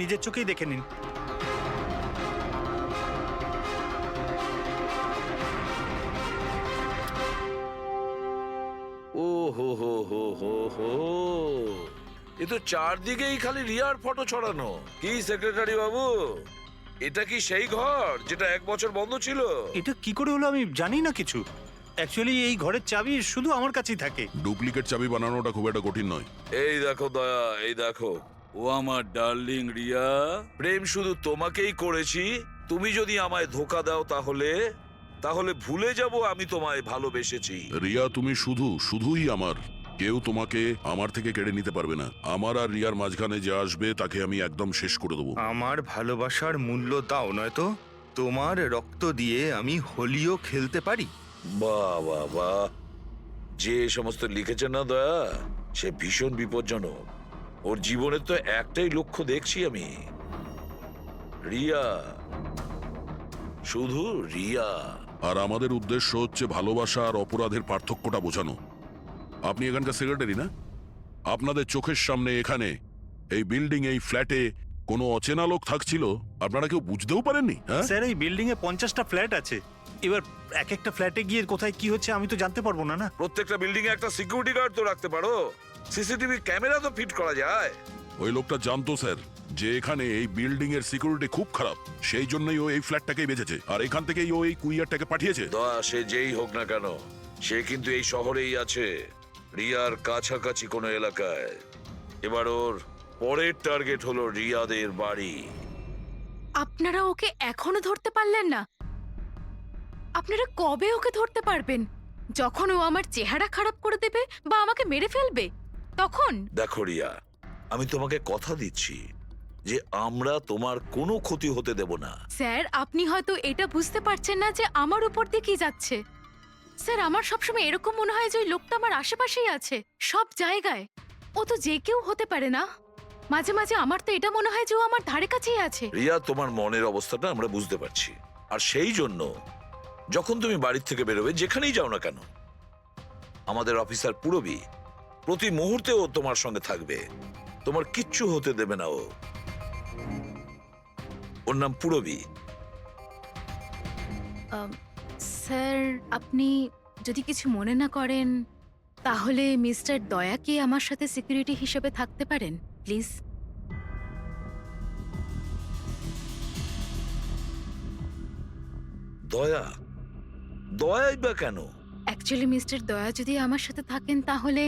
নিজের চোখেই দেখে নিন। ও হো হো হো হো হো, এ তো চারদিকেই খালি রিয়ার ফটো ছড়ানো। কি সেক্রেটারি বাবু, এটা কি সেই ঘর যেটা 1 বছর বন্ধ ছিল? এটা কি করে হলো আমি জানি না কিছু। অ্যাকচুয়ালি এই ঘরের চাবি শুধু আমার কাছেই থাকে। ডুপ্লিকেট চাবি বানানোটা খুব একটা কঠিন নয়। এই দেখো দয়া, এই দেখো, ও আমার ডার্লিং রিয়া, প্রেম শুধু তোমাকেই করেছি। তুমি যদি আমায় ধোকা দাও তাহলে তাহলে ভুলে যাব আমি তোমায় ভালোবেসেছি। রিয়া, তুমি শুধুই আমার। কেউ তোমাকে আমার থেকে কেড়ে নিতে পারবে না। আমার আর রিয়ার মাঝখানে যে আসবে তাকে আমি একদম শেষ করে দেবো। আমার ভালোবাসার মূল্য দাও, নয়তো তোমার রক্ত দিয়ে আমি হোলিও খেলতে পারি। বাহ বাহ বাহ, যে সমস্ত লিখেছে না দয়া, সে ভীষণ বিপজ্জনক। ওর জীবনের তো একটাই লক্ষ্য দেখছি আমি, রিয়া, শুধু রিয়া। আর আমাদের উদ্দেশ্য হচ্ছে ভালোবাসা আর অপরাধের পার্থক্যটা বোঝানো। আপনি এখানকার সেক্রেটারি না? আপনাদের চোখের সামনে এখানে এই বিল্ডিং, এই ফ্ল্যাটে কোনো অচেনা লোক থাকছিল, আপনারা কেউ বুঝতেও পারেননি? হ্যাঁ স্যার, এই বিল্ডিং এ 50টা ফ্ল্যাট আছে। এবার এক একটা ফ্ল্যাটে গিয়ে কোথায় কি হচ্ছে আমি তো জানতে পারবো না। না, প্রত্যেকটা বিল্ডিং এ একটা সিকিউরিটি গার্ড তো রাখতে পারো, সিসিটিভি ক্যামেরা তো ফিট করা যায়। ওই লোকটা জানতো স্যার যে এখানে এই বিল্ডিং এর সিকিউরিটি খুব খারাপ, সেই জন্যই ও এই ফ্ল্যাটটাকেই বেঁচেছে, আর এখান থেকেই ও এই কুইয়ারটাকে পাঠিয়েছে। দয়া, সে যেই হোক না কেন, সে কিন্তু এই শহরেই আছে, রিয়ার কাছাকাছি কোনো এলাকায়। এবার ওর পরের টার্গেট হলো রিয়াদের বাড়ি। আপনারা ওকে এখনো ধরতে পারলেন না? আপনারা কবে ওকে ধরতে পারবেন? যখন ও আমার চেহারা খারাপ করে দেবে বা আমাকে মেরে ফেলবে তখন? দেখো রিয়া, আমি তোমাকে কথা দিচ্ছি যে আমরা তোমার কোনো ক্ষতি হতে দেব না। স্যার, আপনি হয়তো এটা বুঝতে পারছেন না যে আমার উপর দিয়ে কি যাচ্ছে। স্যার, আমার সবসময় এরকম মনে হয় যে ওই লোকটা আমার আশেপাশেই আছে, সব জায়গায়। ও তো যে কেউ হতে পারে না? মাঝে মাঝে আমার তো এটা মনে হয় যে ও আমার ধারে কাছেই আছে। রিয়া, তোমার মনের অবস্থাটা আমরা বুঝতে পারছি, আর সেই জন্য যখন তুমি বাড়ির থেকে বেরোবে, যেখানেই যাও না কেন, আমাদের অফিসার পুরবী প্রতি মুহূর্তে ও তোমার সঙ্গে থাকবে, তোমার কিচ্ছু হতে দেবে না ও। ওর নাম পুরবী। স্যার, আপনি যদি কিছু মনে না করেন তাহলে মিস্টার দয়াকে আমার সাথে সিকিউরিটি হিসেবে থাকতে পারেন, প্লিজ। দয়া? দয়াই বা কেন? অ্যাকচুয়ালি মিস্টার দয়া যদি আমার সাথে থাকেন তাহলে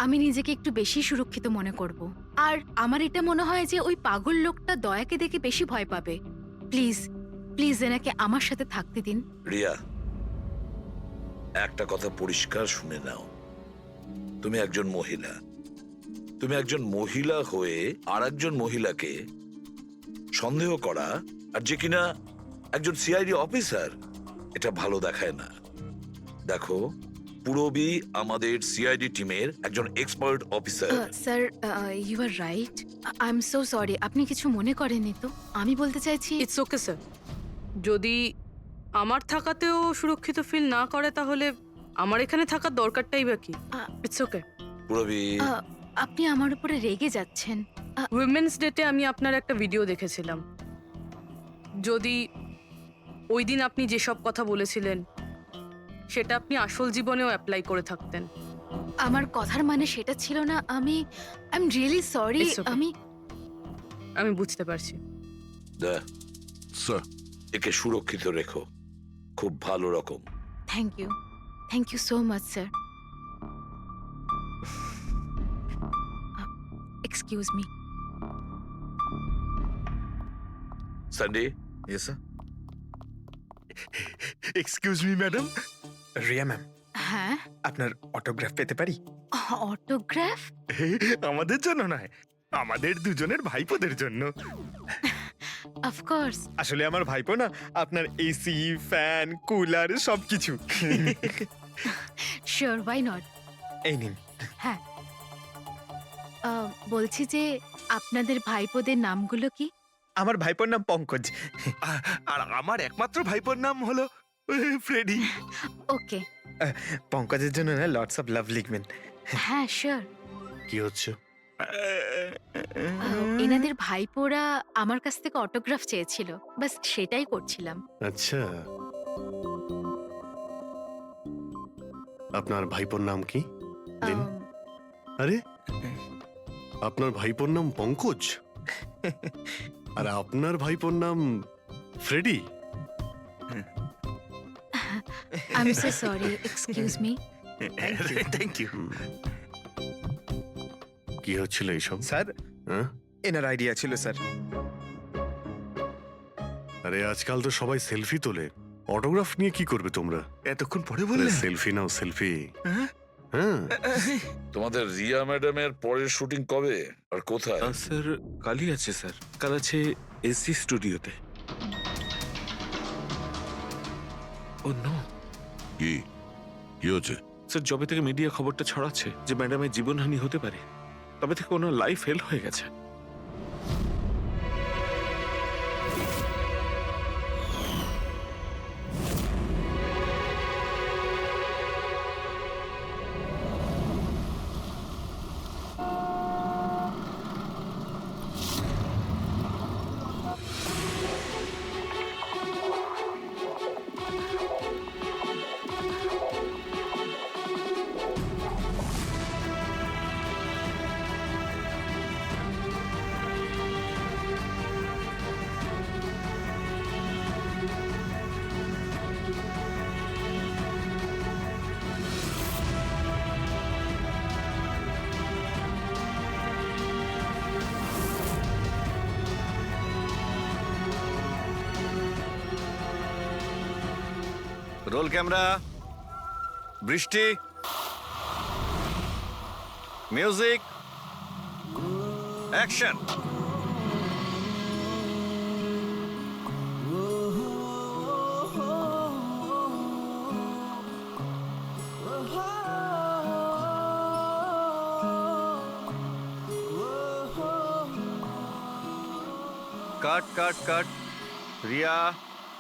আমি নিজেকে একটু বেশি সুরক্ষিত মনে করব। আর আমার এটা মনে হয় যে ওই পাগল লোকটা দয়াকে দেখে বেশি ভয় পাবে। প্লিজ প্লিজ এনাকে আমার সাথে থাকতে দিন। রিয়া, একটা কথা পরিষ্কার শুনে নাও, তুমি একজন মহিলা। তুমি একজন মহিলা হয়ে আর একজন মহিলাকে সন্দেহ করা, আর যে কিনা একজন সিআইডি অফিসার, এটা ভালো দেখায় না। দেখো, পুরবী আমাদের সিআইডি টিমের একজন expert officer. Sir, you are right. I am so sorry. আপনি কিছু মনে করেননি তো? আমি বলতে চাইছি, ইটস ওকে স্যার। যদি আমার থাকাতেও সুরক্ষিত ফিল না করে তাহলে আমার এখানে থাকার দরকারটাই বা কি? It's okay. পুরবী, আপনি আমার উপরে রেগে যাচ্ছেন। উইমেন্স ডেতে আমি আপনার একটা ভিডিও দেখেছিলাম। যদি ওই দিন আপনি যেসব কথা বলেছিলেন সেটা আপনি আসল জীবনেও অ্যাপ্লাই করে থাকতেন। আমার কথার মানে সেটা ছিল না। I am really sorry. It's okay. আমি বুঝতে পারছি। স্যার, একে সুরক্ষিত রেখো, খুব ভালো রকম। Thank you so much sir. Excuse me. Sunday. Yes sir. Excuse me madam. Riya ma'am, হ্যাঁ, আপনার অটোগ্রাফ পেতে পারি? অটোগ্রাফ? আমাদের জন্য নয়, আমাদের দুজনের ভাইপোদের জন্য। অফকোর্স। আসলে আমার ভাইপো না আপনার এসি, ফ্যান, কুলার সবকিছু। Sure, why not. এই নিন। হ্যাঁ, বলছি যে আপনাদের ভাইপোদের নামগুলো কি? আমার ভাইপোর নাম পঙ্কজ, আর আমার একমাত্র ভাইপোর নাম হলো ফ্রেডি। ওকে। পঙ্কজের জন্য না লটস অফ লাভ লিখবেন। হ্যাঁ, শিওর। কি হচ্ছে? এনাদের ভাইপোরা আমার কাছ থেকে অটোগ্রাফ চেয়েছিল, বাস সেটাই করছিলাম। আচ্ছা, আপনার ভাইপোর নাম কি? দিন। আম, আরে, আপনার ভাইপোর নাম পঙ্কজ আর আপনার ভাইপোর নাম Freddie. I am so sorry, excuse me. Thank you কি হচ্ছিল এইসব? স্যার, হ্যাঁ? এনার আইডিয়া ছিল স্যার। আরে আজকাল তো সবাই সেলফি তোলে, অটোগ্রাফ নিয়ে কি করবে তোমরা? এতক্ষণ পরে বললেন? সেলফি নাও, সেলফি। হ্যাঁ? হ্যাঁ, তোমাদের রিয়া ম্যাডামের পরের শুটিং কবে আর কোথায়? স্যার কালই আছে স্যার, কাল আছে এসসি স্টুডিওতে। ও নো কি কি হচ্ছে? স্যার, যবে থেকে মিডিয়া খবরটা ছড়াচ্ছে যে ম্যাডামের জীবনহানি হতে পারে, তবে থেকে ওনার লাইফ ফেল হয়ে গেছে। রোল ক্যামেরা, বৃষ্টি, music, action. Cut cut cut. Riya,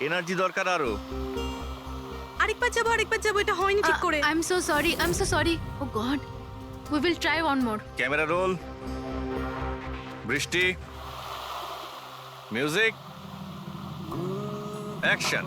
energy দরকার আরো। আরেকবার যাবো, এটা হয়নি ঠিক করে। I am so sorry. Oh god, we will try one more. Camera roll, বৃষ্টি, মিউজিক, অ্যাকশন।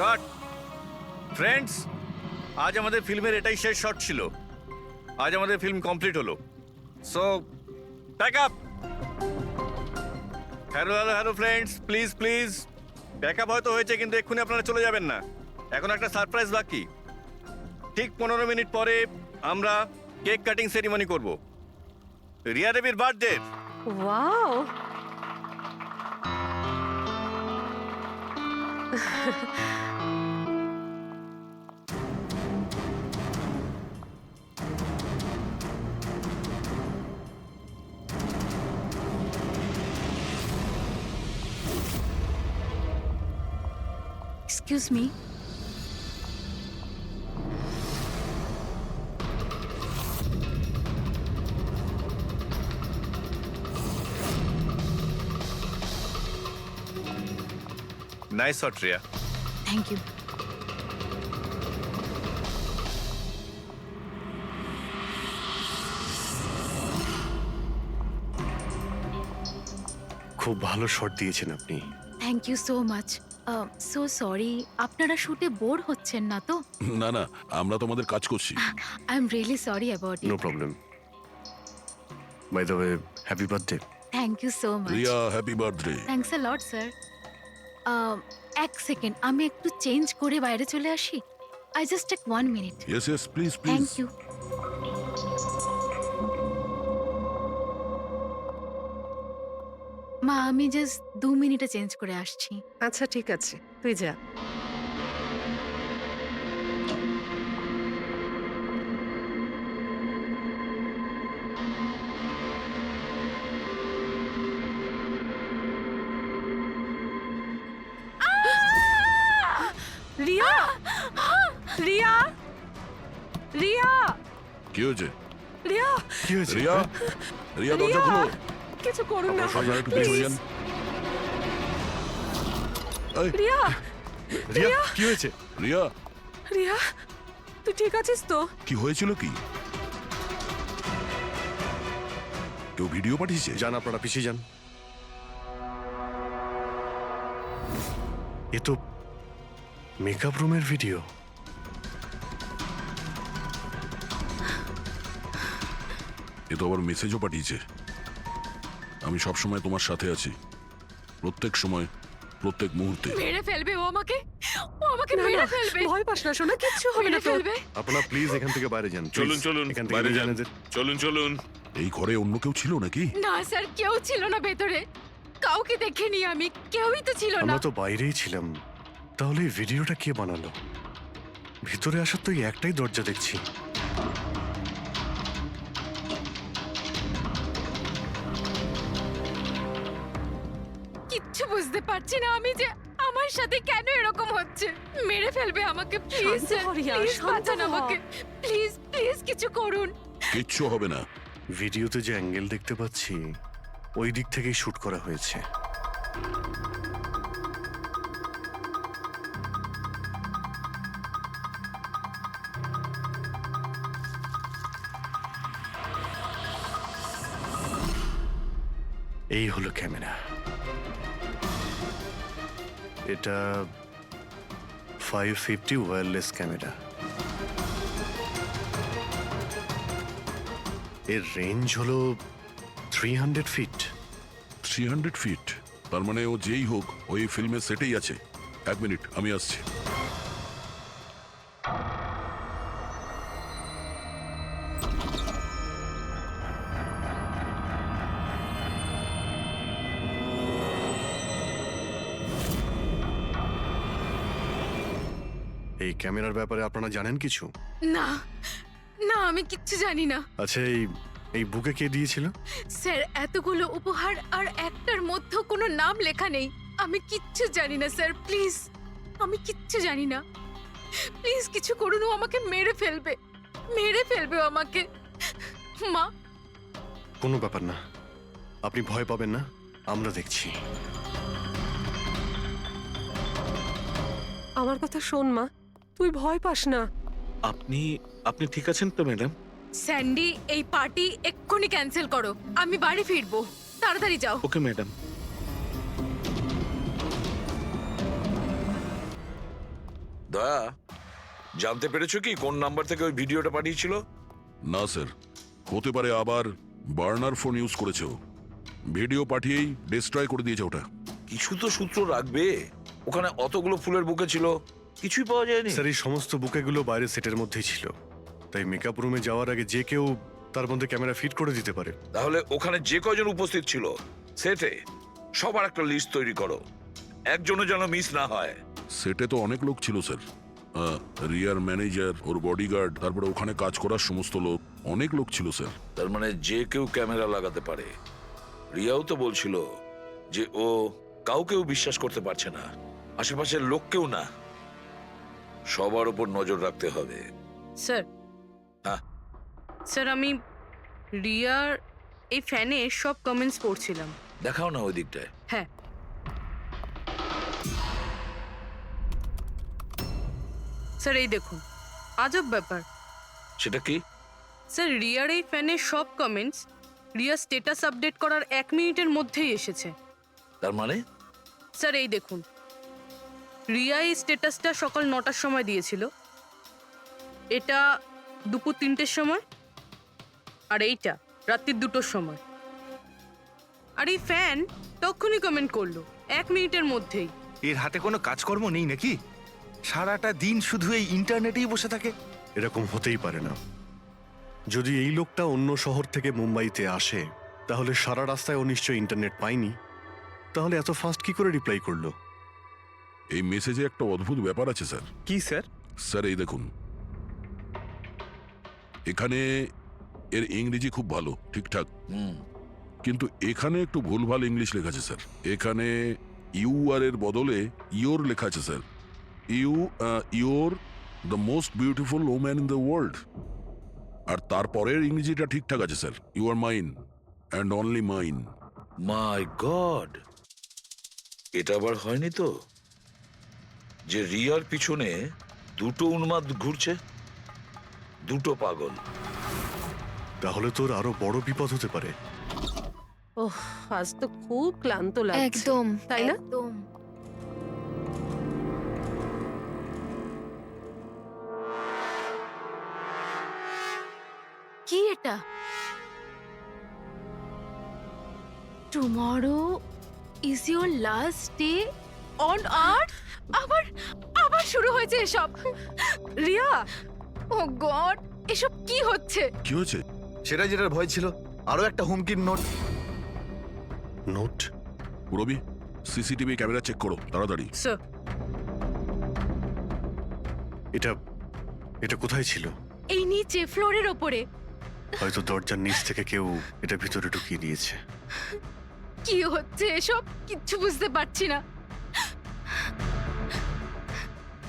কাট। ফ্রেন্ডস, আজ আমাদের ফিল্মের এটাই শেষ শট ছিল। আজ আমাদের ফিল্ম কমপ্লিট হলো। So pack up. Hello friends, please please pack up হয়তো হয়েছে, কিন্তু এক্ষুনি আপনারা চলে যাবেন না। এখন একটা সারপ্রাইজ বাকি। ঠিক 15 মিনিট পরে আমরা কেক কাটিং সেরিমনি করব রিয়া দেবীর birthday. Wow, excuse me. Nice shot Riya. Thank you. খুব ভালো শট দিয়েছেন আপনি। Thank you so much. So sorry, আপনারা শুটে বোর হচ্ছেন না তো? না না, আমরা তোমাদের কাজ করছি। I am really sorry about no it. Problem. By the way, happy birthday. Thank you so much. Riya, happy birthday. Thanks a lot sir. এক সেকেন্ড, আমি একটু চেঞ্জ করে বাইরে চলে আসি। I just take 1 minute. Yes yes, please please. Thank you. মা আমি just 2 মিনিটে চেঞ্জ করে আসছি। আচ্ছা ঠিক আছে, তুই যা। রিয়া, রিয়া, রিয়া, কি হয়েছে? রিয়া, কি হয়েছে? রিয়া, রিয়া দরজা খুলো। কিছু করুন না। আপনারা একটু পিছনে যান। এই, রিয়া, রিয়া কি হয়েছে? রিয়া, রিয়া, তুই ঠিক আছিস তো? কি হয়েছিল কি? কেউ ভিডিও পাঠিয়েছে? যান আপনারা পিছিয়ে যান। এ তো মেকআপ রুমের ভিডিও। এ তো আবার মেসেজও পাঠিয়েছে। আমি সব সময় তোমার সাথে আছি, প্রত্যেক সময়, প্রত্যেক মুহূর্তে। মেরে ফেলবে ও আমাকে, ও আমাকে না, মেরে না, ফেলবে, ভয় পাস না সোনা, কিচ্ছু হবে না মেরে তোর। ফেলবে। আপনারা প্লিজ এখান থেকে বাইরে যান। চলুন please। চলুন এখান থেকে বাইরে যান, বেরিয়ে যান। চলুন চলুন। এই ঘরে অন্য কেউ ছিল নাকি? না স্যার, কেউ ছিল না ভেতরে, কাউকে দেখিনি আমি, কেউই তো ছিল না। আমরা তো বাইরেই ছিলাম। তাহলে এই ভিডিওটা কে বানালো? ভিতরে আসার তো এই একটাই দরজা দেখছি। কিচ্ছু বুঝতে পারছি না আমি যে আমার সাথে কেন এরকম হচ্ছে। মেরে ফেলবে আমাকে, প্লিজ শান্ত হ রিয়া, প্লিজ শান্ত বাঁচান হ। আমাকে, প্লিজ প্লিজ কিছু করুন। কিচ্ছু হবে না। ভিডিওতে যে অ্যাঙ্গেল দেখতে পাচ্ছি ওই দিক থেকেই শুট করা হয়েছে। এই হলো ক্যামেরা। এটা 550 ওয়্যারলেস ক্যামেরা। এর রেঞ্জ হলো 300 ফিট। 300 ফিট? তার মানে ও যেই হোক ওই ফিল্মের সেটেই আছে। 1 মিনিট, আমি আসছি। এই ক্যামেরার ব্যাপারে আপনারা জানেন কিছু? না না, আমি কিচ্ছু জানি না আচ্ছা, এই বুকে কে দিয়েছিল? স্যার। এতগুলো উপহার আর একটার মধ্যেও কোনো নাম লেখা নেই। আমি কিচ্ছু জানি না স্যার, প্লিজ, আমি কিচ্ছু জানি না। প্লিজ কিছু করুন, ও আমাকে মেরে ফেলবে, মেরে ফেলবে ও আমাকে। মা, কোনো ব্যাপার না, আপনি ভয় পাবেন না, আমরা দেখছি। আমার কথা শোন মা, তুই ভয় পাস না। আপনি আপনি ঠিক আছেন তো ম্যাডাম? স্যান্ডি, এই পার্টি এক্ষুনি ক্যান্সেল করো, আমি বাড়ি ফিরবো, তাড়াতাড়ি যাও। Okay madam. দয়া, জানতে পেরেছো কি কোন নাম্বার থেকে ওই ভিডিওটা পাঠিয়েছিল? না স্যার, হতে পারে আবার বার্নার ফোন ইউজ করেছে ও। ভিডিও পাঠিয়েই ডিস্ট্রয় করে দিয়েছে ওটা। কিছু তো সূত্র রাখবে। ওখানে অতগুলো ফুলের বুকে ছিল, কিছুই পাওয়া যায়নি। স্যার, এই সমস্ত বুকেগুলো বাইরে সেটের মধ্যেই ছিল, তাই মেকআপ রুমে যাওয়ার আগে যে কেউ তার মধ্যে ক্যামেরা ফিট করে দিতে পারে। তাহলে ওখানে যে কয়জন উপস্থিত ছিল সেটে সবার একটা লিস্ট তৈরি করো, একজনও যেন মিস না হয়। সেটে তো অনেক লোক ছিল স্যার। রিয়ার ম্যানেজার, ওর বডিগার্ড, তারপরে ওখানে কাজ করার সমস্ত লোক, অনেক লোক ছিল স্যার। তার মানে যে কেউ ক্যামেরা লাগাতে পারে। রিয়াও তো বলছিল যে ও কাউকেও বিশ্বাস করতে পারছে না, আশেপাশের লোককেও না। সবার উপর নজর রাখতে হবে। স্যার, হ্যাঁ। স্যার আমি রিয়ার এই ফ্যানে সব কমেন্টস পড়ছিলাম। দেখাও না ওই দিকটায়। হ্যাঁ, স্যার এই দেখুন, আজব ব্যাপার। সেটা কি? স্যার রিয়ার এই ফ্যানের সব কমেন্টস রিয়া স্ট্যাটাস আপডেট করার 1 মিনিটের মধ্যেই এসেছে। তার মানে স্যার এই দেখুন, রিয়া এই স্ট্যাটাসটা সকাল 9টার সময় দিয়েছিল, এটা দুপুর 3টের সময়, আর এইটা রাত্রি 2টোর সময়। আর এই ফ্যান তখনই কমেন্ট করলো 1 মিনিটের মধ্যেই। এর হাতে কোনো কাজকর্ম নেই নাকি? সারাটা দিন শুধু এই ইন্টারনেটেই বসে থাকে। এরকম হতেই পারে না। যদি এই লোকটা অন্য শহর থেকে মুম্বাইতে আসে, তাহলে সারা রাস্তায় ও নিশ্চয়ই ইন্টারনেট পায়নি। তাহলে এত ফাস্ট কি করে রিপ্লাই করলো? এই মেসেজে একটা অদ্ভুত ব্যাপার আছে স্যার। কি স্যার? স্যার এই দেখুন, এখানে এর ইংরেজি খুব ভালো, ঠিকঠাক, হুম, কিন্তু এখানে একটু ভুলভাল ইংলিশ লেখা আছে স্যার। এখানে ইউ আর এর বদলে ইয়োর লেখা আছে sir. Your the most beautiful woman in the world. আর তারপরের ইংরেজিটা ঠিকঠাক আছে sir, you are mine and only mine. My god, এটা আবার হয়নি তো যে রিয়ার পিছনে দুটো উন্মাদ ঘুরছে, দুটো পাগল। তাহলে তোর আরো বড় বিপদ হতে পারে। ওহ, আজ তো খুব ক্লান্ত লাগছে। একদম তাই না? একদম। কি এটা? Tomorrow is your last day on earth? আবার আবার শুরু হয়েছে এসব। রিয়া, ও গড, এসব কি হচ্ছে? কি হয়েছে? সেটা যেটার ভয় ছিল, আরো একটা হুমকির নোট। নোট? রবি, সিসিটিভি ক্যামেরা চেক করো তাড়াতাড়ি। স্যার, এটা এটা কোথায় ছিল? এই নিচে ফ্লোরের ওপরে। হয়তো দরজার নিচ থেকে কেউ এটা ভিতরে ঢুকিয়ে দিয়েছে। কি হচ্ছে এসব? কিচ্ছু বুঝতে পারছি না।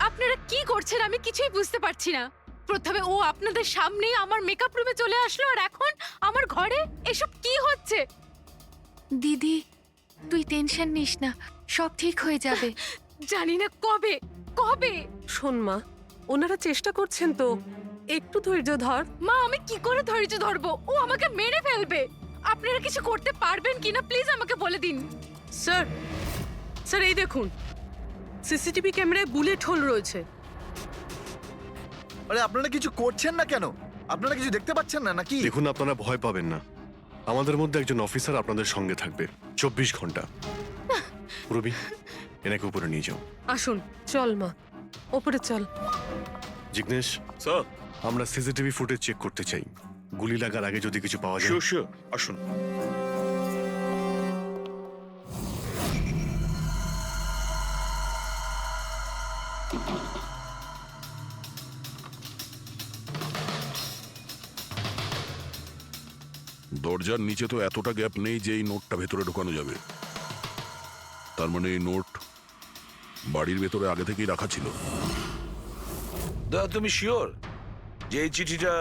আপনারা কি করছেন আমি কিছুই বুঝতে পারছি না। প্রথমে ও আপনাদের সামনেই আমার মেকআপ রুমে চলে আসলো, আর এখন আমার ঘরে এসব কি হচ্ছে? দিদি, তুই টেনশন নিস না, সব ঠিক হয়ে যাবে। জানি না কবে কবে। শোন মা, ওনারা চেষ্টা করছেন তো, একটু ধৈর্য ধর। মা, আমি কি করে ধৈর্য ধরবো? ও আমাকে মেরে ফেলবে। আপনারা কিছু করতে পারবেন কিনা প্লিজ আমাকে বলে দিন। স্যার, স্যার এই দেখুন, সিসিটিভি ক্যামেরায় বুলেট হোল রয়েছে। আরে আপনারা কিছু করছেন না কেন? আপনারা কিছু দেখতে পাচ্ছেন না নাকি? দেখুন, আপনারা ভয় পাবেন না। আমাদের মধ্যে একজন অফিসার আপনাদের সঙ্গে থাকবে 24 ঘন্টা। রবি, এনাকে উপরে নিয়ে যাও। আসুন। চল মা, ওপরে চল। জিগ্নেশ, স্যার, আমরা সিসিটিভি ফুটেজ চেক করতে চাই। গুলি লাগার আগে যদি কিছু পাওয়া যায়। শিওর শিওর, আসুন। দরজার নিচে তো এতটা গ্যাপ নেই যে এই নোটটা ভেতরে ঢোকানো যাবে। তার মানে এই নোট বাড়ির ভেতরে আগে থেকেই রাখা ছিল। দাদা, তুমি শিওর যে এই চিঠিটা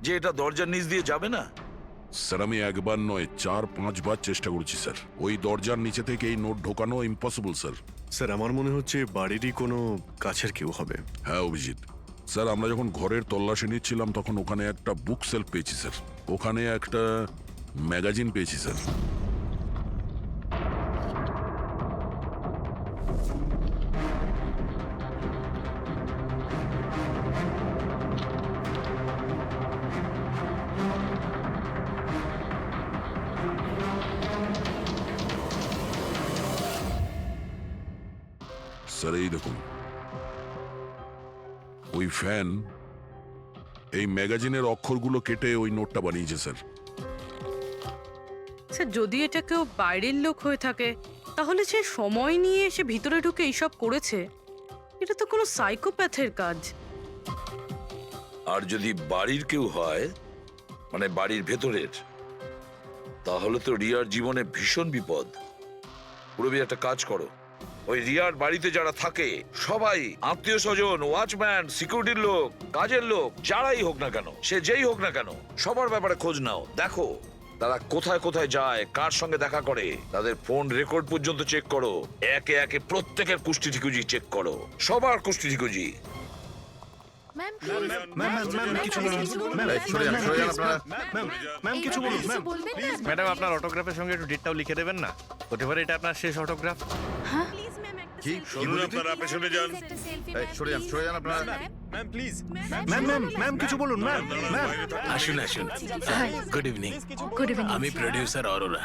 যে এটা দরজার নিচ দিয়ে যাবে না? স্যার, আমি একবার নয় 4-5 বার চেষ্টা করেছি স্যার। ওই দরজার নিচে থেকে এই নোট ঢোকানো ইম্পসিবল স্যার। স্যার, আমার মনে হচ্ছে বাড়িরই কোনো কাছের কেউ হবে। হ্যাঁ অভিজিৎ স্যার, আমরা যখন ঘরের তল্লাশি নিচ্ছিলাম তখন ওখানে একটা বুক সেলফ পেয়েছি স্যার। ওখানে একটা ম্যাগাজিন পেয়েছি স্যার। স্যার এই দেখুন, ওই ফ্যান এই ম্যাগাজিনের অক্ষরগুলো কেটে ওই নোটটা বানিয়েছে স্যার। স্যার, যদি এটা কেউ বাইরের লোক হয়ে থাকে তাহলে সে সময় নিয়ে এসে ভিতরে ঢুকে এইসব করেছে। এটা তো কোনো সাইকোপ্যাথের কাজ। আর যদি বাড়ির কেউ হয়, মানে বাড়ির ভেতরের, তাহলে তো রিয়ার জীবনে ভীষণ বিপদ। পুরবি, একটা কাজ করো, ওই রিয়ার বাড়িতে যারা থাকে সবাই আত্মীয় স্বজন, ওয়াচম্যান, সিকিউরিটির লোক, কাজের লোক, যারাই হোক না কেন, সে যেই হোক না কেন, সবার ব্যাপারে খোঁজ নাও। দেখো তারা কোথায় কোথায় যায়, কার সঙ্গে দেখা করে, তাদের ফোন রেকর্ড পর্যন্ত চেক করো। একে একে প্রত্যেকের কুষ্টি ঠিকুজি চেক করো, সবার কুষ্টি ঠিকুজি। ম্যাম, ম্যাম কিছু বলুন। ম্যাম কিছু বলুন। ম্যাম ম্যাডাম, আপনার অটোগ্রাফের সঙ্গে একটু ডেটটাও লিখে দেবেন না? হতে পারে এটা আপনার শেষ অটোগ্রাফ। কি শুনুন, আপনারা পেছনে যান। সরে যান আপনারা। ম্যাম কিছু বলুন। ম্যাম আসুন আসুন। Good evening. Good evening. আমি প্রডিউসার অরোরা।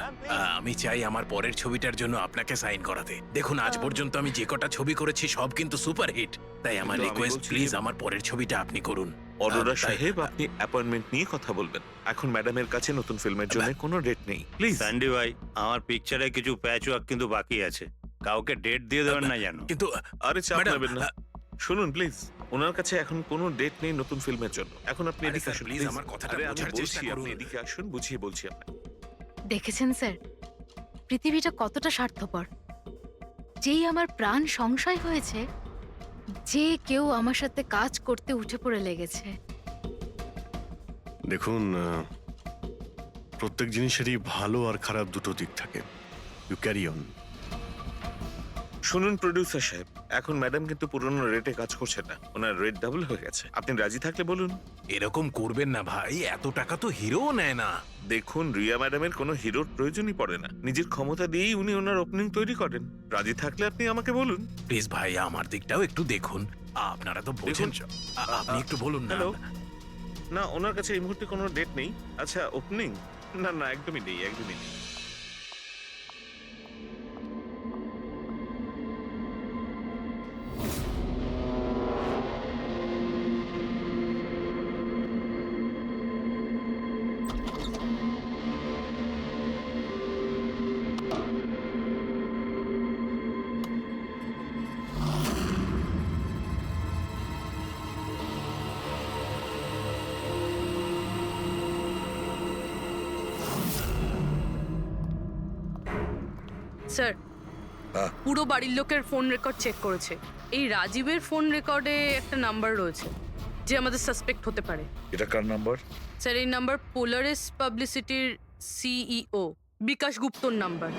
আমি চাই আমার পরের ছবিটার জন্য আপনাকে সাইন করাতে। দেখুন, আজ পর্যন্ত আমি যে কটা ছবি করেছি সব কিন্তু সুপারহিট। তাই আমার রিকোয়েস্ট, প্লিজ আমার পরের ছবিটা আপনি করুন। অরোরা তাই- সাহেব, আপনি অ্যাপয়েন্টমেন্ট নিয়ে কথা বলবেন। এখন ম্যাডামের কাছে নতুন ফিল্মের জন্য কোনো ডেট নেই, প্লিজ। স্যান্ডি ভাই আমার পিকচারে কিছু প্যাচ ওয়ার্ক কিন্তু বাকি আছে, কাউকে ডেট দিয়ে দেবেন না জানো। কিন্তু আরে চাপ ম্যাডাম, নেবেন না। শুনুন প্লিজ, ওনার কাছে এখন কোনো ডেট নেই নতুন ফিল্মের জন্য। এখন আপনি আরে এদিকে স্যার, আসুন প্লিজ, প্লিজ। আমার কথাটা আরে আমি বোঝার চেষ্টা বলছি, আপনি করুন। এদিকে আসুন, বুঝিয়ে বলছি আপনাকে। দেখেছেন স্যার, পৃথিবীটা কতটা স্বার্থপর। যেই আমার প্রাণ সংশয় হয়েছে, যে কেউ আমার সাথে কাজ করতে উঠে পড়ে লেগেছে। দেখুন, প্রত্যেক জিনিসেরই ভালো আর খারাপ দুটো দিক থাকে। You carry on. শুনুন প্রডিউসার সাহেব, এখন ম্যাডাম কিন্তু পুরনো রেটে কাজ করছে না, ওনার রেট ডাবল হয়ে গেছে। আপনি রাজি থাকলে বলুন। এরকম করবেন না ভাই, এত টাকা তো হিরোও নেয় না। দেখুন, রিয়া ম্যাডামের কোনো হিরোর প্রয়োজনই পড়ে না, নিজের ক্ষমতা দিয়েই উনি ওনার ওপেনিং তৈরি করেন। রাজি থাকলে আপনি আমাকে বলুন। প্লিজ ভাই, আমার দিকটাও একটু দেখুন। আপনারা তো বোঝেন। আপনি একটু বলুন না। হ্যালো। না, ওনার কাছে এই মুহূর্তে কোনো ডেট নেই। আচ্ছা, ওপেনিং? না না, একদমই নেই, একদমই নেই। স্যার, হ্যাঁ। পুরো বাড়ির লোকের ফোন রেকর্ড চেক করেছে। এই রাজীবের ফোন রেকর্ডে একটা নাম্বার রয়েছে যে আমাদের সাসপেক্ট হতে পারে। এটা কার নাম্বার? স্যার, এই নাম্বার পোলারিস পাবলিসিটির সিইও বিকাশ গুপ্তর নাম্বার।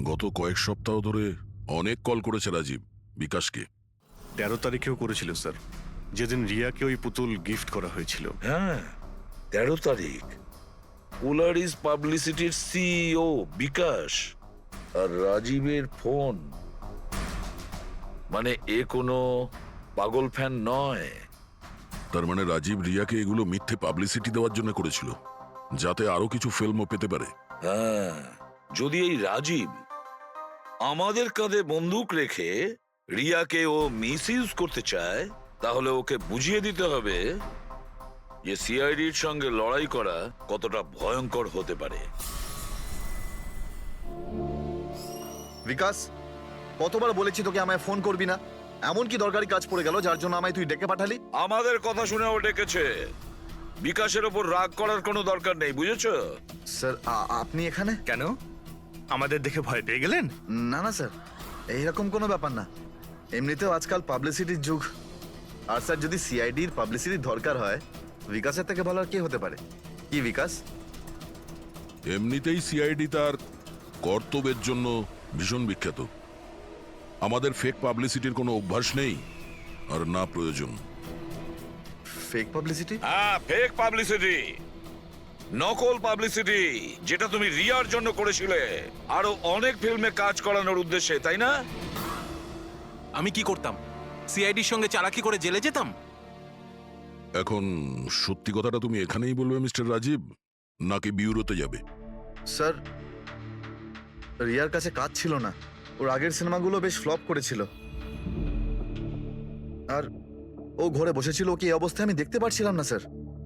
গত কয়েক সপ্তাহ ধরে অনেক কল করেছে রাজীব বিকাশকে। 13 তারিখেও করেছিল স্যার, যেদিন রিয়াকে ওই পুতুল গিফট করা হয়েছিল। হ্যাঁ, 13 তারিখ। পোলারিস পাবলিসিটির সিইও বিকাশ আর রাজীবের ফোন। মানে এ কোনো পাগল ফ্যান নয়। তার মানে রাজীব রিয়াকে এগুলো মিথ্যে পাবলিসিটি দেওয়ার জন্য করেছিল, যাতে আরো কিছু ফিল্মও পেতে পারে। হ্যাঁ, যদি এই রাজীব আমাদের কাঁধে বন্দুক রেখে রিয়াকে ও মিসইউজ করতে চায়, তাহলে ওকে বুঝিয়ে দিতে হবে যে সিআইডির সঙ্গে লড়াই করা কতটা ভয়ঙ্কর হতে পারে। বিকাশ, কতবার বলেছি তোকে আমায় ফোন করবি না? এমন কি দরকারি কাজ পড়ে গেল যার জন্য আমায় তুই ডেকে পাঠালি? আমাদের কথা শুনে ও ডেকেছে। বিকাশের ওপর রাগ করার কোনো দরকার নেই, বুঝেছো? স্যার, আপনি এখানে কেন, আমাদের দেখে ভয় পেয়ে গেলেন? না না স্যার, এইরকম কোনো ব্যাপার না। এমনিতেও আজকাল পাবলিসিটির যুগ। আর স্যার, যদি সিআইডির পাবলিসিটির দরকার হয়, বিকাশের থেকে ভালো আর কে হতে পারে? কি বিকাশ? এমনিতেই সিআইডি তার কর্তব্যের জন্য ভীষণ বিখ্যাত। আমাদের ফেক পাবলিসিটির কোনো অভ্যাস নেই, আর না প্রয়োজন। Fake publicity? হ্যাঁ, ফেক পাবলিসিটি, নকল পাবলিসিটি, যেটা তুমি রিয়ার জন্য করেছিলে আরো অনেক ফিল্মে কাজ করানোর উদ্দেশ্যে, তাই না? আমি কি করতাম? সিআইডির সঙ্গে চালাকি করে জেলে যেতাম? এখন সত্যি কথাটা তুমি এখানেই বলবে মিস্টার রাজীব, নাকি বিউরোতে যাবে? স্যার, রিয়ার কাছে কাজ ছিল না। ওর আগের সিনেমাগুলো বেশ ফ্লপ করেছিল, আর ও ঘরে বসেছিল। ওকে এই অবস্থায় আমি দেখতে পারছিলাম না স্যার।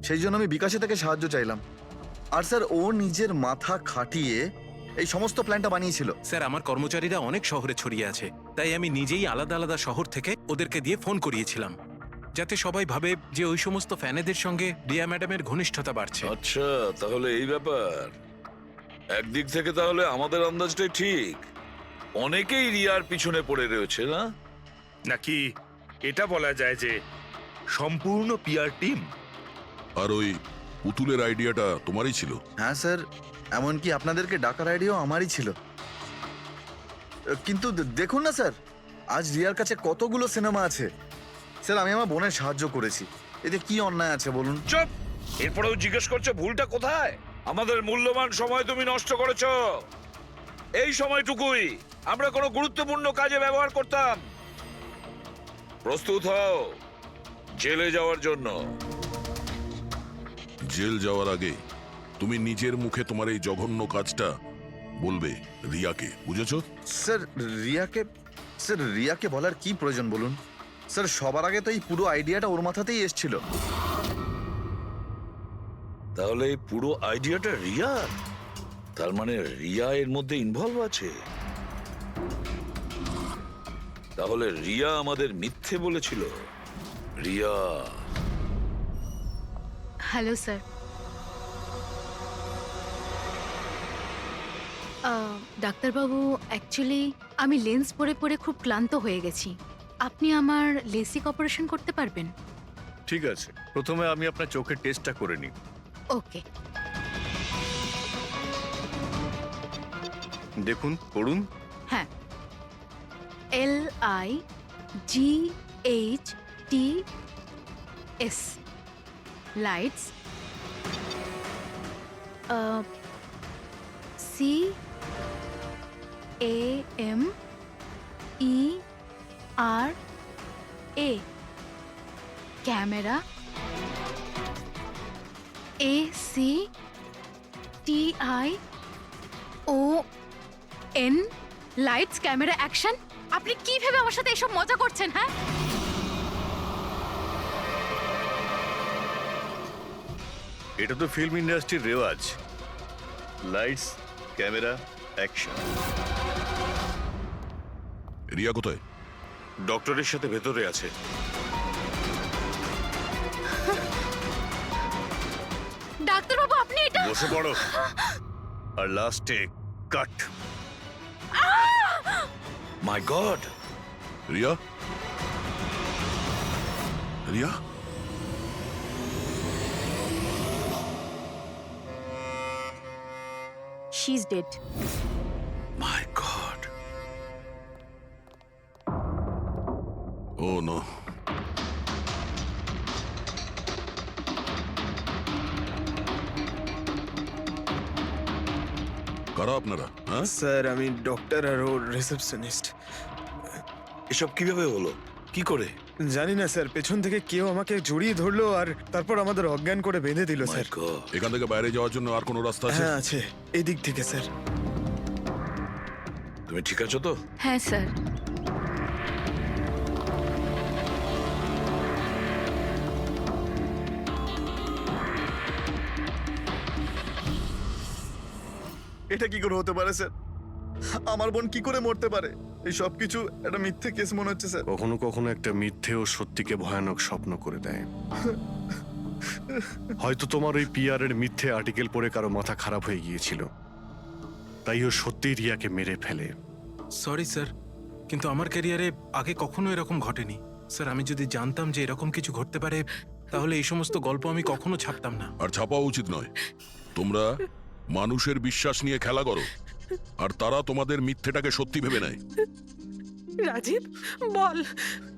সেই জন্য আমি বিকাশে থেকে সাহায্য চাইলাম। আর স্যার, ও নিজের মাথা খাটিয়ে এই সমস্ত প্ল্যানটা বানিয়েছিল। স্যার, আমার কর্মচারীরা অনেক শহরে ছড়িয়ে আছে, তাই আমি নিজেই আলাদা আলাদা শহর থেকে ওদেরকে দিয়ে ফোন করিয়েছিলাম, যাতে সবাই ভাবে যে ওই সমস্ত ফ্যানেদের সঙ্গে রিয়া ম্যাডামের ঘনিষ্ঠতা বাড়ছে। আচ্ছা, তাহলে এই ব্যাপার। একদিক থেকে তাহলে আমাদের আন্দাজটাই ঠিক, অনেকেই রিয়ার পিছনে পড়ে রয়েছে না? নাকি এটা বলা যায় যে সম্পূর্ণ পিআর টিম? আর ওই পুতুলের আইডিয়াটা তোমারই ছিল? হ্যাঁ স্যার, এমনকি আপনাদেরকে ডাকার আইডিয়াও আমারই ছিল। কিন্তু দেখুন না স্যার, আজ রিয়ার কাছে কতগুলো সিনেমা আছে। স্যার, আমি আমার বোনের সাহায্য করেছি, এতে কি অন্যায় আছে বলুন? চুপ! এরপরেও জিজ্ঞেস করছো ভুলটা কোথায়? আমাদের মূল্যবান সময় তুমি নষ্ট করেছো। এই সময়টুকুই আমরা কোনো গুরুত্বপূর্ণ কাজে ব্যবহার করতাম। প্রস্তুত হও জেলে যাওয়ার জন্য। জেল যাওয়ার আগে তুমি নিজের মুখে তোমার এই জঘন্য কাজটা বলবে রিয়াকে, বুঝেছো? স্যার রিয়াকে বলার কি প্রয়োজন বলুন? স্যার সবার আগে তো এই পুরো আইডিয়াটা ওর মাথাতেই এসেছিল। তাহলে এই পুরো আইডিয়াটা রিয়া, তার মানে রিয়া এর মধ্যে ইনভলভ আছে। তাহলে রিয়া আমাদের মিথ্যে বলেছিল। Riya, hello sir. ডাক্তারবাবু, অ্যাকচুয়ালি আমি লেন্স পরে পরে খুব ক্লান্ত হয়ে গেছি। আপনি আমার লেসিক অপারেশন করতে পারবেন? ঠিক আছে, প্রথমে আমি আপনার চোখের টেস্টটা করে নিই। ওকে। দেখুন, পড়ুন। হ্যাঁ, LIGHTS lights, CAMERA camera, ACTION lights, camera, action. আপনি কি ভেবে আমার সাথে এসব মজা করছেন? হ্যাঁ, এটা তো ফিল্ম ইন্ডাস্ট্রির রেওয়াজ। Lights, camera, action. রিয়া কোথায়? ডক্টরের সাথে ভেতরে আছে। ডাক্তারবাবু আপনি এটা বসে পড়ো। আর লাস্টে cut. My god! Riya, Riya, she is dead. My god! Oh no. কারা আপনারা? হ্যাঁ, স্যার আমি ডক্টর আর ওর রিসেপশনিস্ট। এসব কিভাবে হলো? কি করে? জানি না স্যার, পেছন থেকে কেউ আমাকে জড়িয়ে ধরলো আর তারপর আমাদের অজ্ঞান করে বেঁধে দিল মাই স্যার। গড! এখান থেকে বাইরে যাওয়ার জন্য আর কোনো রাস্তা আছে? হ্যাঁ আছে, এই দিক থেকে স্যার। তুমি ঠিক আছো তো? হ্যাঁ স্যার। এটা কি করে হতে পারে স্যার? আমার বোন কি করে মরতে পারে? এই সব কিছু একটা মিথ্যে কেস মনে হচ্ছে স্যার। কখনো কখনো একটা মিথ্যেও সত্যিকে ভয়ানক স্বপ্ন করে দেয়। হয়তো তোমার ওই পিআর এর মিথ্যে আর্টিকেল পড়ে কারো মাথা খারাপ হয়ে গিয়েছিল, তাই ও সত্যিই রিয়াকে মেরে ফেলে। সরি স্যার, কিন্তু আমার ক্যারিয়ারে আগে কখনো এরকম ঘটেনি। স্যার, আমি যদি জানতাম যে এরকম কিছু ঘটতে পারে তাহলে এই সমস্ত গল্প আমি কখনো ছাপতাম না। আর ছাপাও উচিত নয়। তোমরা মানুষের বিশ্বাস নিয়ে খেলা করো, আর তারা তোমাদের মিথ্যেটাকে সত্যি ভেবে নেয়। রাজীব বল,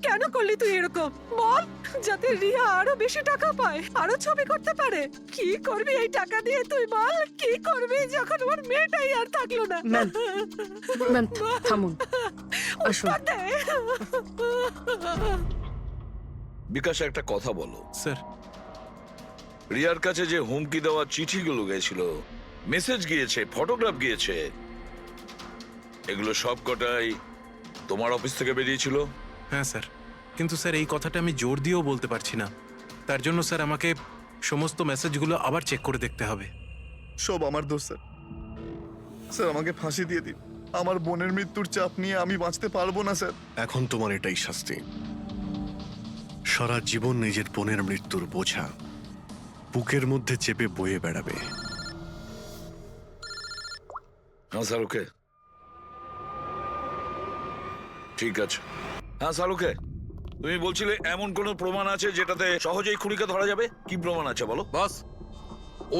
কেন করলি তুই এরকম? বল, যাতে রিয়া আরো বেশি টাকা পায়, আরো ছবি করতে পারে। কি করবি এই টাকা দিয়ে তুই বল? কি করবি যখন ওর মেয়েটাই আর থাকলো না? ম্যাম থামুন, আসুন। উত্তর দে। বিকাশ, একটা কথা বলো। স্যার, রিয়ার কাছে যে হুমকি দেওয়া চিঠিগুলো গেছিল, মেসেজ গিয়েছে, ফটোগ্রাফ গিয়েছে, এগুলো সব কটাই তোমার অফিস থেকে বেরিয়েছিল? হ্যাঁ স্যার, কিন্তু স্যার এই কথাটা আমি জোর দিয়েও বলতে পারছি না। তার জন্য স্যার আমাকে সমস্ত মেসেজগুলো আবার চেক করে দেখতে হবে। সব আমার দোষ স্যার। স্যার আমাকে ফাঁসি দিয়ে দিন। আমার বোনের মৃত্যুর চাপ নিয়ে আমি বাঁচতে পারবো না স্যার। এখন তোমার এটাই শাস্তি। সারা জীবন নিজের বোনের মৃত্যুর বোঝা বুকের মধ্যে চেপে বয়ে বেড়াবে। হ্যাঁ শাহরুখে, ঠিক আছে। হ্যাঁ শাহরুখে, তুমি বলছিলে এমন কোন প্রমাণ আছে যেটাতে সহজেই খুনিকে ধরা যাবে? কি প্রমাণ আছে বলো? বস,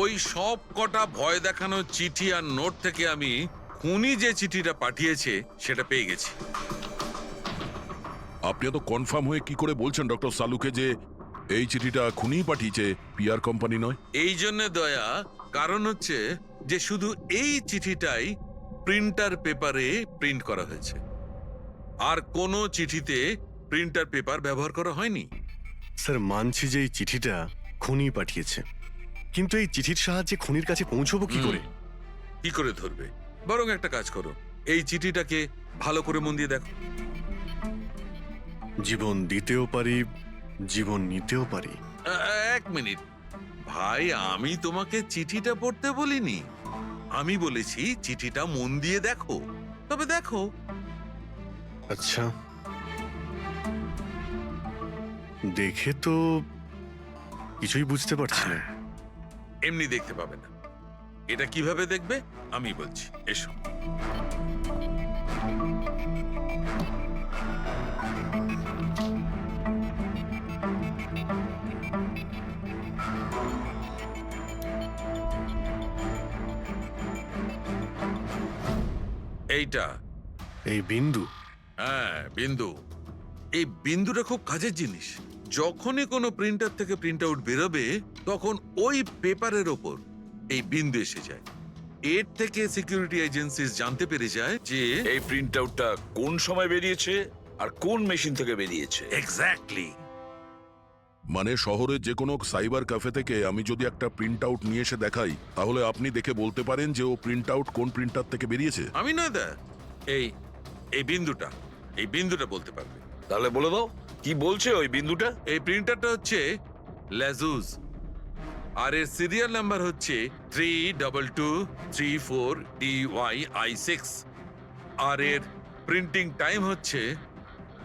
ওই সব কটা ভয় দেখানো চিঠি আর নোট থেকে আমি খুনি যে চিঠিটা পাঠিয়েছে সেটা পেয়ে গেছি। আপনি এত কনফার্ম হয়ে কি করে বলছেন ডক্টর সালুকে যে এই চিঠিটা খুনিই পাঠিয়েছে, পিআর কোম্পানি নয়? এই জন্য দয়া, কারণ হচ্ছে যে শুধু এই চিঠিটাই প্রিন্টার পেপারে প্রিন্ট করা হয়েছে, আর কোনো চিঠিতে প্রিন্টার পেপার ব্যবহার করা হয়নি। স্যার মানছি যে এই চিঠিটা খুনি পাঠিয়েছে, কিন্তু এই চিঠির সাহায্যে খুনির কাছে পৌঁছবো কি করে? কি করে ধরবে? বরং একটা কাজ করো, এই চিঠিটাকে ভালো করে মন দিয়ে দেখো। জীবন দিতেও পারি, জীবন নিতেও পারি। এক মিনিট ভাই, আমি তোমাকে চিঠিটা পড়তে বলিনি, আমি বলেছি চিঠিটা মন দিয়ে দেখো। তবে দেখো। আচ্ছা, দেখে তো কিছুই বুঝতে পারছি না। এমনি দেখতে পাবে না, এটা কিভাবে দেখবে আমি বলছি, এসো। এইটা এই বিন্দু? হ্যাঁ, বিন্দু। এই বিন্দুটা খুব কাজের জিনিস। যখনই কোনো প্রিন্টার থেকে প্রিন্ট আউট বেরোবে তখন ওই পেপারের ওপর এই বিন্দু এসে যায়। এর থেকে সিকিউরিটি এজেন্সিস জানতে পেরে যায় যে এই প্রিন্ট আউটটা কোন সময় বেরিয়েছে আর কোন মেশিন থেকে বেরিয়েছে। এক্স্যাক্টলি। মানে শহরের যে কোনো সাইবার ক্যাফে থেকে আমি যদি একটা প্রিন্ট আউট নিয়ে এসে দেখাই, তাহলে আপনি দেখে বলতে পারেন যে ও প্রিন্ট আউট কোন প্রিন্টার থেকে বেরিয়েছে? আমি নয় দা, এই বিন্দুটা বলতে পারবে। তাহলে বলে দাও কি বলছে ওই বিন্দুটা। এই প্রিন্টারটা হচ্ছে ল্যাজুস, আর এর সিরিয়াল নাম্বার হচ্ছে 32234DYI6, আর এর প্রিন্টিং টাইম হচ্ছে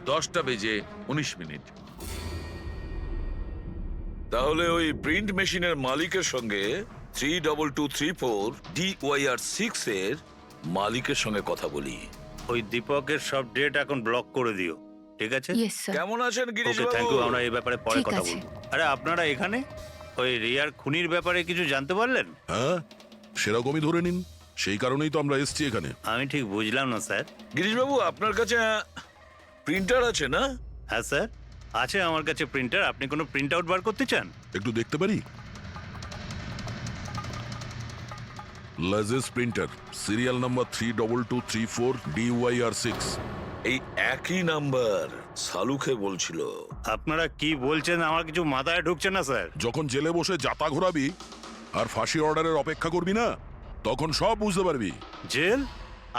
10:19। তাহলে ওই প্রিন্ট মেশিনের মালিকের সঙ্গে 32234DYR6 এর মালিকের সঙ্গে কথা বলি। ওই দীপকের সব ডেট এখন ব্লক করে দিও, ঠিক আছে? Yes sir. কেমন আছেন গিরিশ ওকে, থ্যাংক ইউ। বাবু? আমরা এই ব্যাপারে পরে ঠিক কথা আছে। বলবো। আরে আপনারা এখানে ওই রিয়ার খুনির ব্যাপারে কিছু জানতে পারলেন? হ্যাঁ, সেরকমই ধরে নিন, সেই কারণেই তো আমরা এসেছি এখানে। আমি ঠিক বুঝলাম না স্যার। গিরিশ বাবু, আপনার কাছে প্রিন্টার আছে না? হ্যাঁ স্যার, আছে আমার কাছে প্রিন্টার। আপনি কোনো প্রিন্ট আউট বার করতে চান? একটু দেখতে পারি? লাজেস প্রিন্টার, সিরিয়াল নাম্বার 32234DYR6। এই একই নাম্বার সালুকে বলছিল। আপনারা কি বলছেন আমার কিছু মাথায় ঢুকছে না স্যার। যখন জেলে বসে জাতা ঘোরাবি আর ফাঁসি অর্ডারের অপেক্ষা করবি না, তখন সব বুঝতে পারবি। জেল?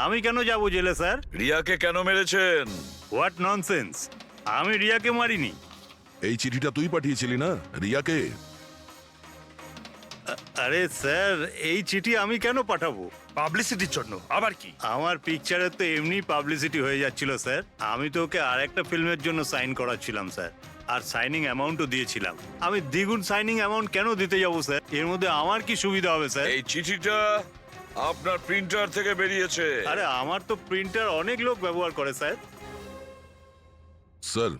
আমি কেন যাব জেলে স্যার? রিয়াকে কেন মেরেছেন? What nonsense! আমি রিয়াকে মারিনি। এই চিঠিটা তুই পাঠিয়েছিলি না রিয়াকে? আরে স্যার, এই চিঠি আমি কেন পাঠাবো? পাবলিসিটির জন্য আবার কি? আমার পিকচারের তো এমনি পাবলিসিটি হয়ে যাচ্ছিল স্যার। আমি তো ওকে আর একটা ফিল্মের জন্য সাইন করাচ্ছিলাম স্যার, আর সাইনিং অ্যামাউন্টও দিয়েছিলাম। আমি দ্বিগুণ সাইনিং অ্যামাউন্ট কেন দিতে যাবো স্যার? এর মধ্যে আমার কি সুবিধা হবে স্যার? এই চিঠিটা আপনার প্রিন্টার থেকে বেরিয়েছে। আরে আমার তো প্রিন্টার অনেক লোক ব্যবহার করে স্যার। স্যার,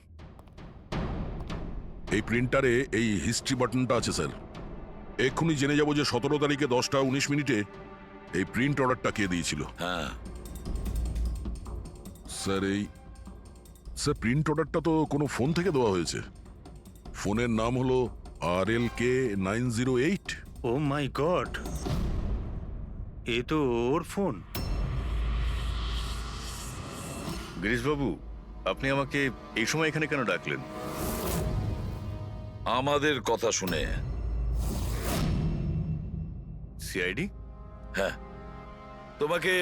এই প্রিন্টারে এই হিস্ট্রি বাটনটা আছে স্যার। এক্ষুনি জেনে যাব যে 17 তারিখে 10:19 এই প্রিন্ট অর্ডারটা কে দিয়েছিল। হ্যাঁ স্যার, প্রিন্ট অর্ডারটা তো কোনো ফোন থেকে দেওয়া হয়েছে। ফোনের নাম হলো RLK908। ও মাই গড, এ তো ওর ফোন। গিরিশ বাবু, আপনি আমাকে এই সময় এখানে কেন ডাকলেন? আমাদের কথা শুনে। সিআইডি? হ্যাঁ, তোমাকে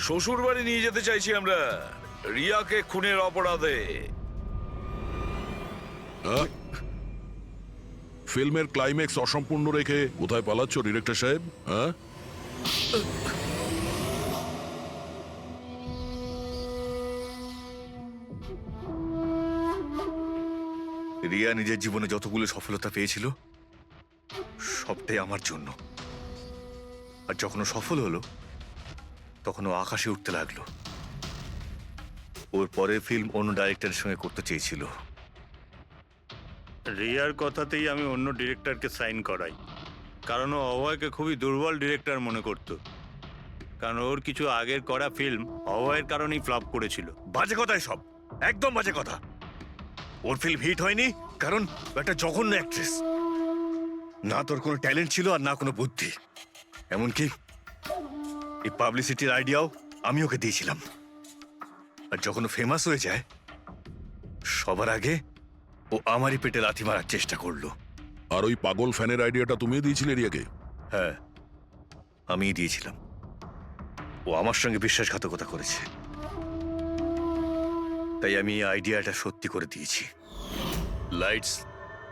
শ্বশুর বাড়ি নিয়ে যেতে চাইছি আমরা, রিয়াকে খুনের অপরাধে। ফিল্মের ক্লাইম্যাক্স অসম্পূর্ণ রেখে কোথায় পালাচ্ছ ডিরেক্টর সাহেব? হ্যাঁ, রিয়া নিজের জীবনে যতগুলো সফলতা পেয়েছিল সবটাই আমার জন্য। আর যখন ও সফল হলো তখন ও আকাশে উঠতে লাগলো। ওর পরের ফিল্ম অন্য ডাইরেক্টরের সঙ্গে করতে চেয়েছিল। রিয়ার কথাতেই আমি অন্য ডিরেক্টরকে সাইন করাই, কারণ ও অভয়কে খুবই দুর্বল ডিরেক্টর মনে করত। কারণ ওর কিছু আগের করা ফিল্ম অভয়ের কারণেই ফ্লপ করেছিল। বাজে কথা সব, একদম বাজে কথা। ওর ফিল্ম হিট হয়নি কারণ ও একটা জঘন্য অ্যাক্ট্রেস। না তোর কোনো ট্যালেন্ট ছিল আর না কোনো বুদ্ধি। এমনকি এই পাবলিসিটির আইডিয়াও আমি ওকে দিয়েছিলাম। আর যখন ও ফেমাস হয়ে যায় সবার আগে ও আমারই পেটে লাথি মারার চেষ্টা করলো। আর ওই পাগল ফ্যানের আইডিয়াটা তুমি দিয়েছিলে রিয়াকে? হ্যাঁ, আমিই দিয়েছিলাম। ও আমার সঙ্গে বিশ্বাসঘাতকতা করেছে, তাই আমি এই আইডিয়াটা সত্যি করে দিয়েছি। লাইটস,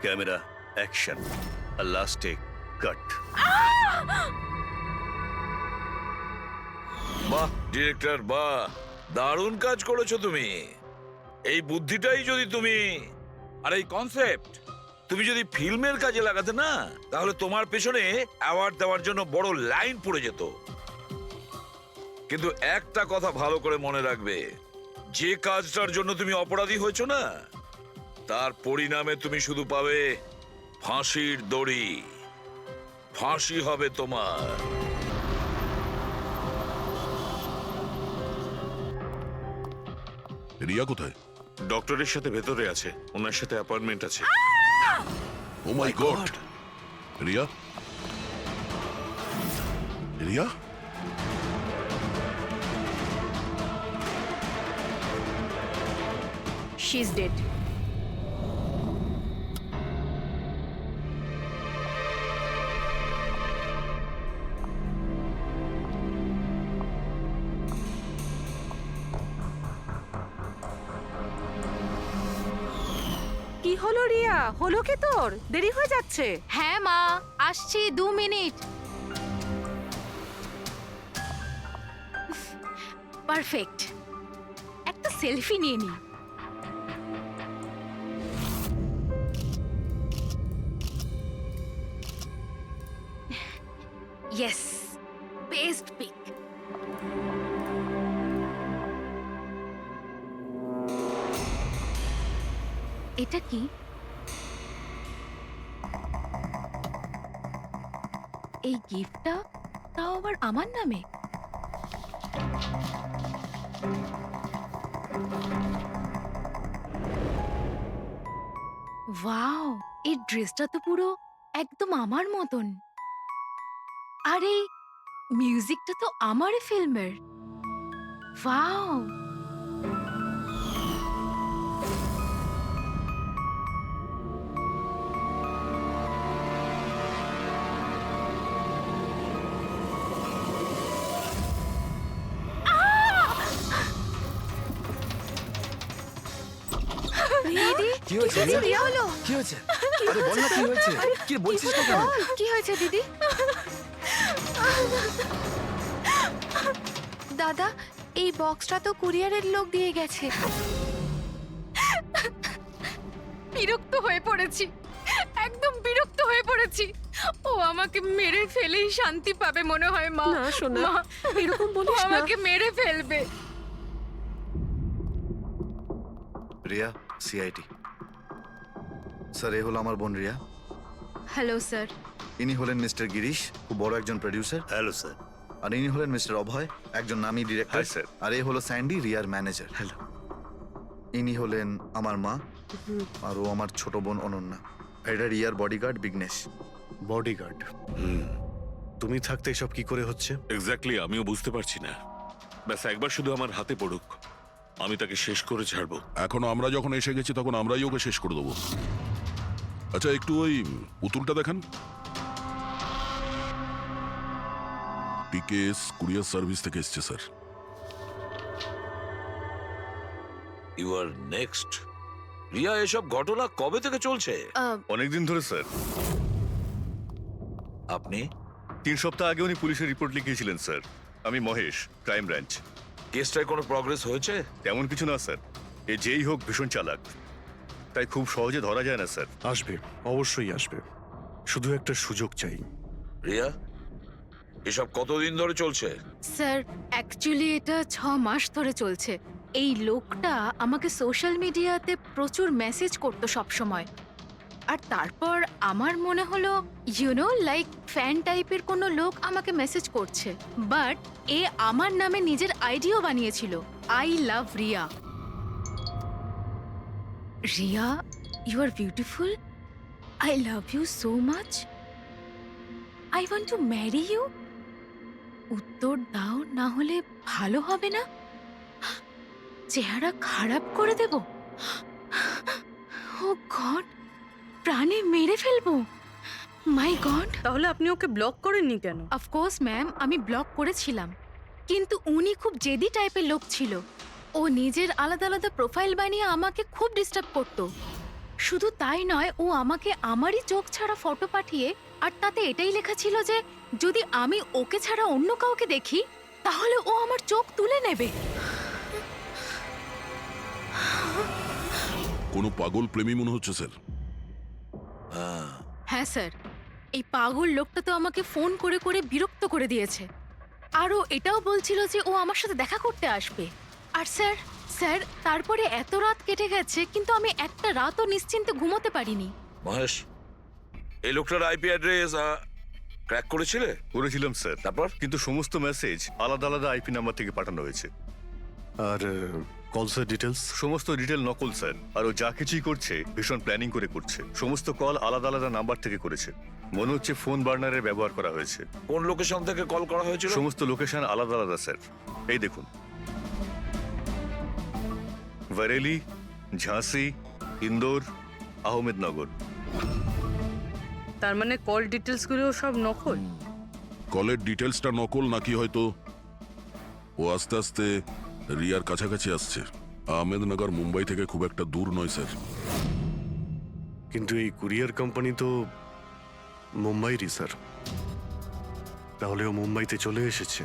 ক্যামেরা, অ্যাকশন, আর লাস্টে কাট। বাহ ডিরেক্টর, বাহ, দারুণ কাজ করেছো তুমি। এই বুদ্ধিটাই যদি তুমি আর এই কনসেপ্ট তুমি যদি ফিল্মের কাজে লাগাতে না, তাহলে তোমার পেছনে অ্যাওয়ার্ড দেওয়ার জন্য বড় লাইন পড়ে যেত। কিন্তু একটা কথা ভালো করে মনে রাখবে, যে কাজটার জন্য তুমি অপরাধী হয়েছো না, তার পরিণামে তুমি শুধু পাবে ফাঁসির দড়ি। ফাঁসি হবে তোমার। রিয়া কোথায়? ডক্টরের সাথে ভেতরে আছে, ওনার সাথে অ্যাপয়েন্টমেন্ট আছে। Oh my god! Riya? Riya? She is dead. কি হলো রিয়া? হলো কি তোর? দেরি হয়ে যাচ্ছে। হ্যাঁ মা, আসছি 2 মিনিট। পারফেক্ট, একটা সেলফি নিয়ে নি। Yes, best pic. এটা কি? এই গিফটটা তাও আবার আমার নামে। ওয়াও, এই ড্রেসটা তো পুরো একদম আমার মতন। আর এই মিউজিকটা তো আমারই ফিল্মের। ওয়াও, দিদি কি হয়েছে কি রিয়া? হলো? কি হয়েছে? আরে বল না কি হয়েছে? কি বলছিস না কেন? কি হয়েছে দিদি? দাদা, এই বক্সটা তো কুরিয়ারের লোক দিয়ে গেছে। বিরক্ত হয়ে পড়েছি, একদম বিরক্ত হয়ে পড়েছি। ও আমাকে মেরে ফেলেই শান্তি পাবে মনে হয় মা। না সোনা, মা, এরকম ও বলিস না। আমাকে মেরে ফেলবে। রিয়া, সিআইডি। স্যার, এ হলো আমার বোন রিয়া। Hello sir. ইনি হলেন মিস্টার গিরিশ, খুব বড় একজন প্রডিউসার। Hello sir. আর ইনি হলেন মিস্টার অভয়, একজন নামী ডিরেক্টর। Hi, sir. আর এ হলো স্যান্ডি, রিয়ার ম্যানেজার। হ্যালো। ইনি হলেন আমার মা, আর ও আমার ছোট বোন অনন্যা। এটা রিয়ার বডিগার্ড বিঘ্নেশ। বডিগার্ড। তুমি থাকতে এসব কি করে হচ্ছে? এক্স্যাক্টলি, আমিও বুঝতে পারছি না। ব্যাস একবার শুধু আমার হাতে পড়ুক, আমি তাকে শেষ করে ছাড়বো। এখনো আমরা যখন এসে গেছি তখন আমরাই ওকে শেষ করে দেবো। আচ্ছা, একটু ওই পুতুলটা দেখান। পিকেএস কুরিয়ার সার্ভিস থেকে এসছে sir. You are next. Riya, এসব ঘটনা কবে থেকে চলছে? অনেকদিন ধরে স্যার। আপনি 3 সপ্তাহ আগে উনি পুলিশের রিপোর্ট লিখিয়েছিলেন স্যার। আমি মহেশ, ক্রাইম ব্রাঞ্চ। কেসটায় কোনো প্রগ্রেস হয়েছে? তেমন কিছু না স্যার। এ যেই হোক ভীষণ চালাক, তাই খুব সহজে ধরা যায় না স্যার। আসবে, অবশ্যই আসবে। শুধু একটা সুযোগ চাই। রিয়া, এসব কতদিন ধরে চলছে? স্যার, অ্যাকচুয়ালি এটা 6 মাস ধরে চলছে। এই লোকটা আমাকে সোশ্যাল মিডিয়াতে প্রচুর মেসেজ করতো সব সময়। আর তারপর আমার মনে হলো লাইক ফ্যান টাইপের কোনো লোক আমাকে মেসেজ করছে। বাট এ আমার নামে নিজের আইডিও বানিয়েছিল, I love Riya. Riya, you are beautiful, I love you so much, I want to marry you. উত্তর দাও, না হলে ভালো হবে না। চেহারা খারাপ করে দেব। ও গড, প্রাণে মেরে ফেলবো। মাই গড। তাহলে আপনি ওকে ব্লক করেননি কেন? অফকোর্স ম্যাম, আমি ব্লক করেছিলাম, কিন্তু উনি খুব জেদি টাইপের লোক ছিল। ও নিজের আলাদা আলাদা প্রোফাইল বানিয়ে আমাকে খুব ডিস্টার্ব করতো। শুধু তাই নয়, ও আমাকে আমারই চোখ ছাড়া ফটো পাঠিয়ে আর তাতে এটাই লেখা ছিল যে যদি আমি ওকে ছাড়া অন্য কাউকে দেখি তাহলে ও আমার চোখ তুলে নেবে। কোনো পাগল প্রেমী মনে হচ্ছে স্যার। হ্যাঁ স্যার, এই পাগল লোকটা তো আমাকে ফোন করে করে বিরক্ত করে দিয়েছে। আর ও এটাও বলছিল যে ও আমার সাথে দেখা করতে আসবে। আর স্যার স্যার তারপরে এত রাত কেটে গেছে কিন্তু আমি একটা রাতও নিশ্চিন্তে ঘুমোতে পারিনি। মহেশ, এই লোকটার আইপি অ্যাড্রেস ক্র্যাক করেছিলে? করেছিলাম স্যার, তারপর? কিন্তু সমস্ত মেসেজ আলাদা আলাদা আইপি নাম্বার থেকে পাঠানো হয়েছে। আর কলসের ডিটেলস? সমস্ত ডিটেল নকল স্যার। আর ও যা কিছুই করছে ভীষণ প্ল্যানিং করে করছে। সমস্ত কল আলাদা আলাদা নাম্বার থেকে করেছে। মনে হচ্ছে ফোন বার্নারের ব্যবহার করা হয়েছে। কোন লোকেশন থেকে কল করা হয়েছিল? সমস্ত লোকেশন আলাদা আলাদা স্যার। এই দেখুন, বরেলি, ঝাঁসি, ইন্দোর, আহমেদনগর। তার মানে কল ডিটেলসগুলো সব নকল। কলের ডিটেলসটা নকল নাকি হয়তো ও আস্তে আস্তে রিয়ার কাছাকাছি আসছে। আহমেদনগর মুম্বাই থেকে খুব একটা দূর নয় স্যার। কিন্তু এই কুরিয়ার কোম্পানি তো মুম্বাইরই স্যার। তাহলে ও মুম্বাইতে চলে এসেছে।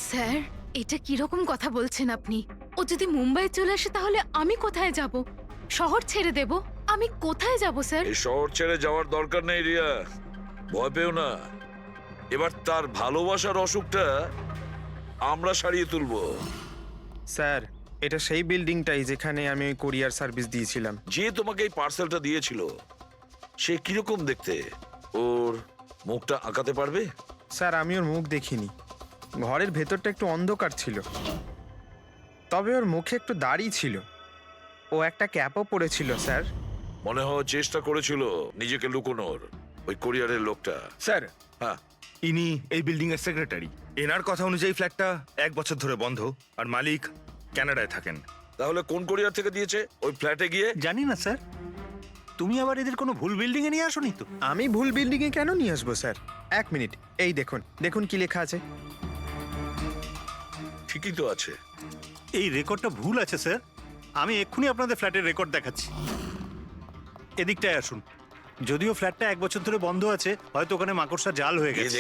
স্যার এটা কিরকম কথা বলছেন আপনি? ও যদি মুম্বাই চলে আসে তাহলে আমি কোথায় যাব? শহর ছেড়ে দেব? আমি কোথায় যাব স্যার? এই শহর ছেড়ে যাওয়ার দরকার নেই রিয়া, ভয় পেও না। এবার তার ভালোবাসার অসুখটা আমরা সারিয়ে তুলবো। স্যার, এটা সেই বিল্ডিংটাই যেখানে আমি ওই কোরিয়ার সার্ভিস দিয়েছিলাম। যে তোমাকে এই পার্সেলটা দিয়েছিল সে কিরকম দেখতে? ওর মুখটা আঁকাতে পারবে? স্যার, আমি ওর মুখ দেখিনি। ঘরের ভেতরটা একটু অন্ধকার ছিল, তবে ওর মুখে একটু দাড়ি ছিল। ও একটা ক্যাপও পরেছিল স্যার। মনে হয় চেষ্টা করেছিল নিজেকে লুকোনোর ওই কোরিয়ারের লোকটা। স্যার, হ্যাঁ, ইনি এই বিল্ডিং এর সেক্রেটারি। এনার কথা অনুযায়ী ফ্ল্যাটটা 1 বছর ধরে বন্ধ আর মালিক কানাডায় থাকেন। তাহলে কোন কোরিয়ার থেকে দিয়েছে? ওই ফ্ল্যাটে গিয়ে? জানি না স্যার। তুমি আবার এদের কোনো ভুল বিল্ডিং এ নিয়ে আসোনি তো? আমি ভুল বিল্ডিংয়ে কেন নিয়ে আসবো স্যার? 1 মিনিট, এই দেখুন দেখুন কি লেখা আছে। ঠিকই তো আছে। এই রেকর্ডটা ভুল আছে স্যার। আমি এক্ষুনি আপনাদের ফ্ল্যাটের রেকর্ড দেখাচ্ছি। এদিকটায় আসুন। যদিও ফ্ল্যাটটা 1 বছর ধরে বন্ধ আছে, হয়তো ওখানে মাকড়সা জাল হয়ে গেছে।